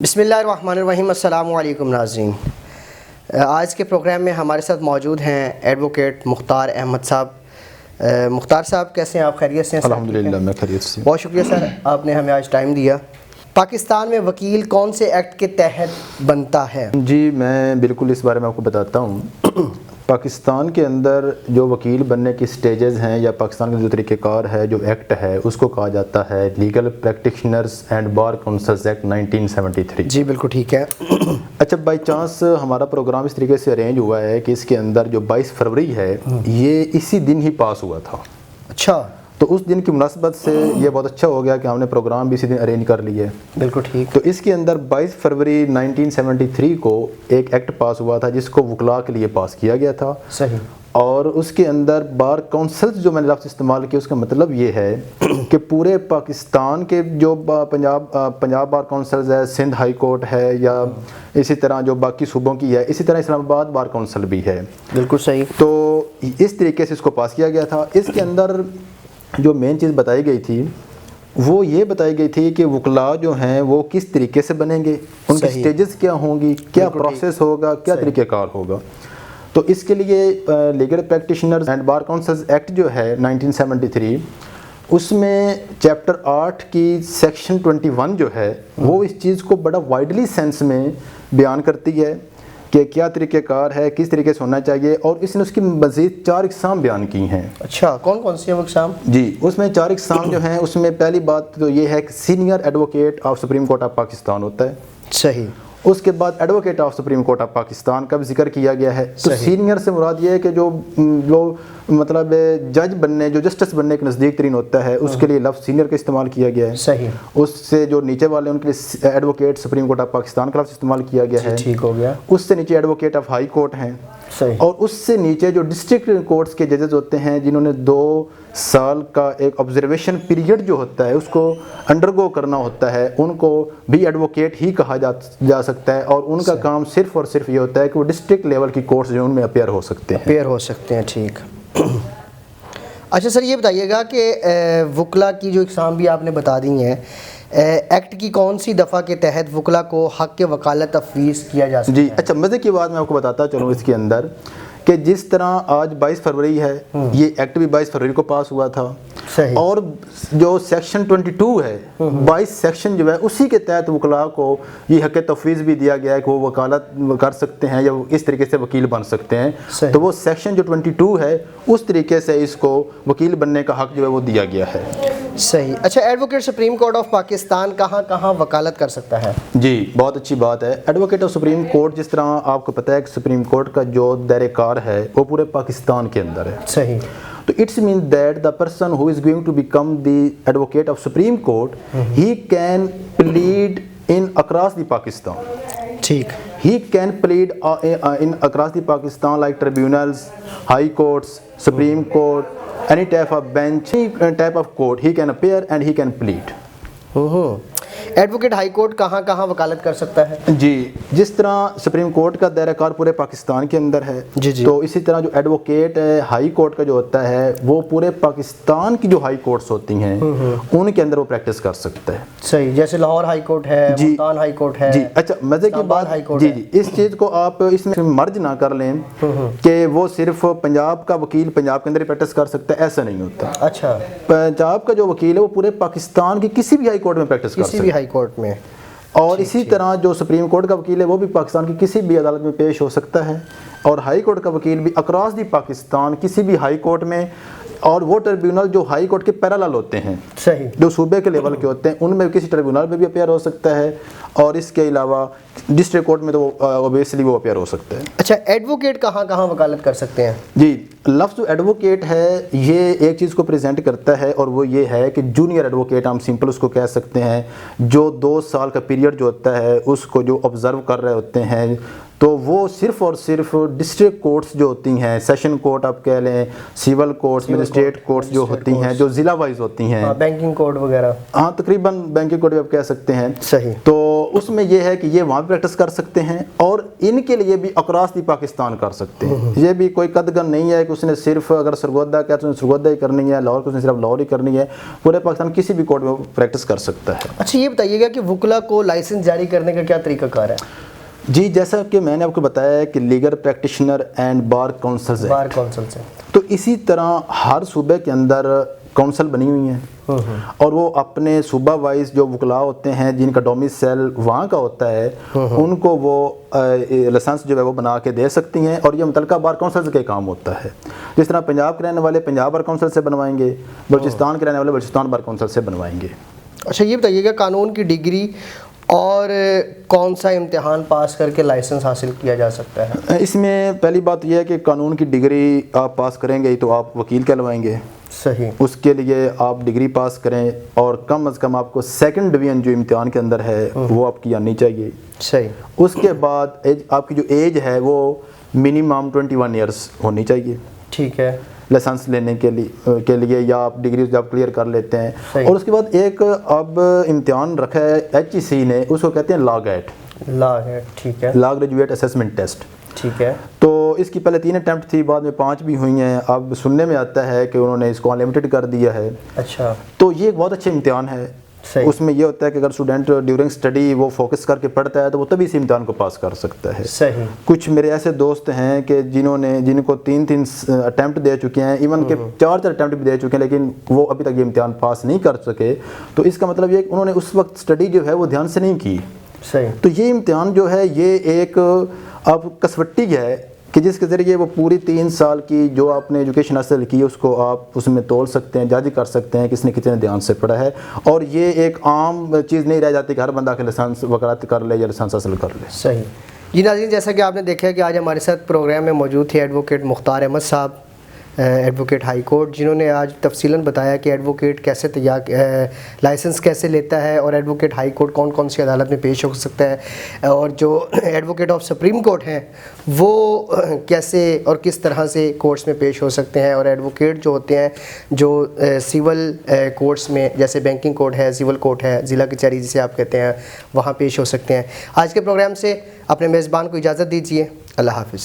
بسم اللہ الرحمن الرحیم۔ السلام علیکم ناظرین، آج کے پروگرام میں ہمارے ساتھ موجود ہیں ایڈوکیٹ مختار احمد صاحب۔ مختار صاحب کیسے ہیں آپ؟ خیریت سے ہیں؟ الحمدللہ میں خیریت سے ہوں۔ بہت شکریہ سر، آپ نے ہمیں آج ٹائم دیا۔ پاکستان میں وکیل کون سے ایکٹ کے تحت بنتا ہے؟ جی میں بالکل اس بارے میں آپ کو بتاتا ہوں۔ پاکستان کے اندر جو وکیل بننے کی سٹیجز ہیں یا پاکستان کا جو طریقہ کار ہے، جو ایکٹ ہے، اس کو کہا جاتا ہے legal practitioners and bar councils act 1973۔ جی بالکل ٹھیک ہے۔ اچھا، بائی چانس ہمارا پروگرام اس طریقے سے ارینج ہوا ہے کہ اس کے اندر جو 22 فروری ہے یہ اسی دن ہی پاس ہوا تھا۔ اچھا، تو اس دن کی مناسبت سے یہ بہت اچھا ہو گیا کہ ہم نے پروگرام بھی اسی دن ارینج کر لیے۔ بالکل ٹھیک۔ تو اس کے اندر 22 فروری 1973 کو ایک ایکٹ پاس ہوا تھا جس کو وکلاء کے لیے پاس کیا گیا تھا۔ صحیح۔ اور اس کے اندر بار کونسلز جو میں نے لفظ استعمال کیا، اس کا مطلب یہ ہے کہ پورے پاکستان کے جو پنجاب بار کونسلز ہے، سندھ ہائی کورٹ ہے، یا اسی طرح جو باقی صوبوں کی ہے، اسی طرح اسلام آباد بار کونسل بھی ہے۔ بالکل صحیح۔ تو اس طریقے سے اس کو پاس کیا گیا تھا۔ اس کے اندر جو مین چیز بتائی گئی تھی وہ یہ بتائی گئی تھی کہ وکلاء جو ہیں وہ کس طریقے سے بنیں گے، ان کی سٹیجز کیا ہوں گی، کیا پروسیس ہوگا، کیا طریقہ کار ہوگا۔ تو اس کے لیے legal practitioners and bar councils act جو ہے 1973، اس میں چیپٹر 8 کی سیکشن 21 جو ہے وہ اس چیز کو بڑا وائڈلی سینس میں بیان کرتی ہے کہ کیا طریقہ کار ہے، کس طریقے سے ہونا چاہیے، اور اس نے اس کی مزید 4 اقسام بیان کی ہیں۔ اچھا، کون کون سی ہیں وہ اقسام؟ جی اس میں 4 اقسام جو ہیں، اس میں پہلی بات تو یہ ہے کہ senior advocate of supreme court of Pakistan ہوتا ہے۔ صحیح۔ اس کے بعد advocate of supreme court of Pakistan کا بھی ذکر کیا گیا ہے۔ تو سینئر سے مراد یہ ہے کہ جو مطلب جج بننے، جو جسٹس بننے کے نزدیک ترین ہوتا ہے، اس کے لیے لفظ سینئر کا استعمال کیا گیا ہے۔ صحیح۔ اس سے جو نیچے والے ان کے لیے advocate supreme court of Pakistan کا لفظ استعمال کیا گیا ہے۔ ٹھیک ہو گیا۔ اس سے نیچے ایڈوکیٹ آف ہائی کورٹ ہیں۔ صحیح۔ اور اس سے نیچے جو ڈسٹرکٹ کورٹس کے ججز ہوتے ہیں جنہوں نے 2 سال کا ایک آبزرویشن پیریڈ جو ہوتا ہے اس کو انڈرگو کرنا ہوتا ہے، ان کو بھی ایڈوکیٹ ہی کہا جا سکتا ہے، اور ان کا کام صرف اور صرف یہ ہوتا ہے کہ وہ ڈسٹرکٹ لیول کی کورٹس جو ان میں اپیئر ہو سکتے ہیں۔ ٹھیک۔ اچھا سر، یہ بتائیے گا کہ وکلاء کی جو اقسام بھی آپ نے بتا دی ہیں، ایکٹ کی کون سی دفعہ کے تحت وکلاء کو حق کے وکالت تفویض کیا جا سکتا ہے؟ جی اچھا، مزے کی بات میں آپ کو بتاتا چلوں اس کے اندر کہ جس طرح آج 22 فروری ہے، یہ ایکٹ بھی 22 فروری کو پاس ہوا تھا۔ صحیح۔ اور جو سیکشن 22 ہے، 22 سیکشن جو ہے اسی کے تحت وکلاء کو یہ حق تفویض بھی دیا گیا ہے کہ وہ وکالت کر سکتے ہیں یا اس طریقے سے وکیل بن سکتے ہیں۔ تو وہ سیکشن جو 22 ہے اس طریقے سے اس کو وکیل بننے کا حق جو ہے وہ دیا گیا ہے۔ صحیح۔ اچھا، advocate supreme court of Pakistan کہاں کہاں وکالت کر سکتا ہے؟ جی بہت اچھی بات ہے۔ ایڈوکیٹ آف سپریم کورٹ، جس طرح آپ کو پتہ ہے کہ سپریم کورٹ کا جو دائرہ کار ہے وہ پورے پاکستان کے اندر ہے۔ صحیح۔ تو it's mean that the person who is going to become the advocate of supreme court, he can plead in across the Pakistan. ٹھیک۔ He can plead in across the Pakistan like tribunals, high courts, Supreme Court, any type of bench, any type of court. He can appear and he can plead. Advocate high court کہاں کہاں وکالت کر سکتا ہے؟ جی جس طرح supreme court کا دائرہ کار پورے پاکستان کے اندر ہے، تو اسی طرح جو ایڈوکیٹ ہائی کورٹ کا جو ہوتا ہے وہ پورے پاکستان کی جو ہائی کورٹس ہوتی ہیں ان کے اندر وہ پریکٹس کر سکتا ہے۔ صحیح، جیسے لاہور ہائی کورٹ ہے، ملتان ہائی کورٹ ہے۔ جی اچھا، مزے کی بات، جی اس چیز کو آپ اس میں مرج نہ کر لیں کہ وہ صرف پنجاب کا وکیل پنجاب کے اندر ہی پریکٹس کر سکتا ہے، ایسا نہیں ہوتا۔ اچھا، پنجاب کا جو وکیل ہے وہ پورے پاکستان کی کسی بھی ہائی کورٹ میں پریکٹس کر سکتا ہے، ہائی کورٹ میں۔ اور اسی طرح جو سپریم کورٹ کا وکیل ہے وہ بھی پاکستان کی کسی بھی عدالت میں پیش ہو سکتا ہے، اور ہائی کورٹ کا وکیل بھی اکراس دی پاکستان کسی بھی ہائی کورٹ میں، اور وہ ٹریبیونل جو ہائی کورٹ کے پیرالل ہوتے ہیں، صحیح، جو صوبے کے لیول کے ہوتے ہیں، ان میں کسی ٹریبیونل میں بھی اپیئر ہو سکتا ہے، اور اس کے علاوہ ڈسٹرکٹ کورٹ میں تو اوبیسلی وہ اپیئر ہو سکتا ہے۔ اچھا، ایڈوکیٹ کہاں کہاں وکالت کر سکتے ہیں؟ جی لفظ ایڈوکیٹ ہے یہ ایک چیز کو پریزنٹ کرتا ہے، اور وہ یہ ہے کہ جونیئر ایڈوکیٹ ہم سمپل اس کو کہہ سکتے ہیں، جو 2 سال کا پیریڈ جو ہوتا ہے اس کو جو آبزرو کر رہے ہوتے ہیں، تو وہ صرف اور صرف ڈسٹرکٹ کورٹس جو ہوتی ہیں، سیشن کورٹ آپ کہہ لیں، سول کورٹس، مجسٹریٹ کورٹس جو ہوتی ہیں، جو ضلع وائز ہوتی ہیں، بینکنگ کورٹ وغیرہ، ہاں تقریباً بینکنگ کورٹ بھی آپ کہہ سکتے ہیں. صحیح. تو اس میں یہ ہے کہ یہ وہاں پریکٹس کر سکتے ہیں، اور ان کے لیے بھی اکراس دی پاکستان کر سکتے ہیں. یہ بھی کوئی قدغن نہیں ہے کہ اس نے صرف اگر سرگودا کیا تو سرگودا ہی کرنی ہے، لاہور کو اس نے صرف لاہور ہی کرنی ہے. پورے پاکستان کسی بھی کورٹ میں پریکٹس کر سکتا ہے. اچھا یہ بتائیے گا کہ وکلا کو لائسنس جاری کرنے کا کیا طریقہ کار ہے؟ جی جیسا کہ میں نے آپ کو بتایا ہے کہ legal practitioner and bar councils ہے. بار کونسل سے تو اسی طرح ہر صوبے کے اندر کونسل بنی ہوئی ہیں، اور وہ اپنے صوبہ وائز جو وکلاء ہوتے ہیں جن کا ڈومیسائل وہاں کا ہوتا ہے، ان کو وہ لائسنس جو ہے وہ بنا کے دے سکتی ہیں، اور یہ متعلقہ بار کونسل کے کام ہوتا ہے. جس طرح پنجاب کے رہنے والے پنجاب بار کونسل سے بنوائیں گے، بلوچستان کے رہنے والے بلوچستان بار کونسل سے بنوائیں گے. اچھا یہ بتائیے گا قانون کی ڈگری اور کون سا امتحان پاس کر کے لائسنس حاصل کیا جا سکتا ہے؟ اس میں پہلی بات یہ ہے کہ قانون کی ڈگری آپ پاس کریں گے تو آپ وکیل کہلوائیں گے. صحیح. اس کے لیے آپ ڈگری پاس کریں، اور کم از کم آپ کو سیکنڈ ڈویژن جو امتحان کے اندر ہے وہ آپ کی آنی چاہیے. صحیح. اس کے بعد آپ کی جو ایج ہے وہ منیمم 21 ایئرس ہونی چاہیے. ٹھیک ہے. لائسنس لینے کے لیے یا آپ ڈگری جب کلیئر کر لیتے ہیں. اور اس کے بعد ایک اب امتحان رکھا ہے HEC نے، اس کو کہتے ہیں لا گیٹ. ٹھیک ہے. لا گریجویٹ اسسمنٹ ٹیسٹ. ٹھیک ہے. تو اس کی پہلے 3 اٹیمپٹ تھی، بعد میں 5 بھی ہوئی ہیں. اب سننے میں آتا ہے کہ انہوں نے اس کو انلمیٹڈ کر دیا ہے. اچھا. تو یہ ایک بہت اچھا امتحان ہے. اس میں یہ ہوتا ہے کہ اگر اسٹوڈنٹ ڈیورنگ اسٹڈی وہ فوکس کر کے پڑھتا ہے تو وہ تبھی اس امتحان کو پاس کر سکتا ہے. صحیح. کچھ میرے ایسے دوست ہیں کہ جن کو 3 اٹیمپٹ دے چکے ہیں، ایون کہ 4 اٹیمپٹ بھی دے چکے ہیں، لیکن وہ ابھی تک یہ امتحان پاس نہیں کر سکے. تو اس کا مطلب یہ کہ انہوں نے اس وقت اسٹڈی جو ہے وہ دھیان سے نہیں کی. صحیح. تو یہ امتحان جو ہے یہ ایک اب کسوٹی ہے کہ جس کے ذریعے وہ پوری 3 سال کی جو آپ نے ایجوکیشن حاصل کی اس کو آپ اس میں تول سکتے ہیں، جج کر سکتے ہیں کس نے کتنے دھیان سے پڑھا ہے. اور یہ ایک عام چیز نہیں رہ جاتی کہ ہر بندہ کے لائسنس وکالت کر لے یا لائسنس حاصل کر لے. صحیح. جی ناظرین، جیسا کہ آپ نے دیکھا کہ آج ہمارے ساتھ پروگرام میں موجود تھے ایڈوکیٹ مختار احمد صاحب، ایڈوکیٹ ہائی کورٹ، جنہوں نے آج تفصیلاً بتایا کہ ایڈوکیٹ کیسے لائسنس کیسے لیتا ہے، اور ایڈوکیٹ ہائی کورٹ کون کون سی عدالت میں پیش ہو سکتا ہے، اور جو ایڈوکیٹ آف سپریم کورٹ ہیں وہ کیسے اور کس طرح سے کورٹس میں پیش ہو سکتے ہیں، اور ایڈوکیٹ جو ہوتے ہیں جو سول کورٹس میں جیسے بینکنگ کورٹ ہے، سول کورٹ ہے، ضلع کچہری جسے آپ کہتے ہیں، وہاں پیش ہو سکتے ہیں. آج کے پروگرام سے اپنے میزبان کو اجازت دیجیے. اللہ حافظ.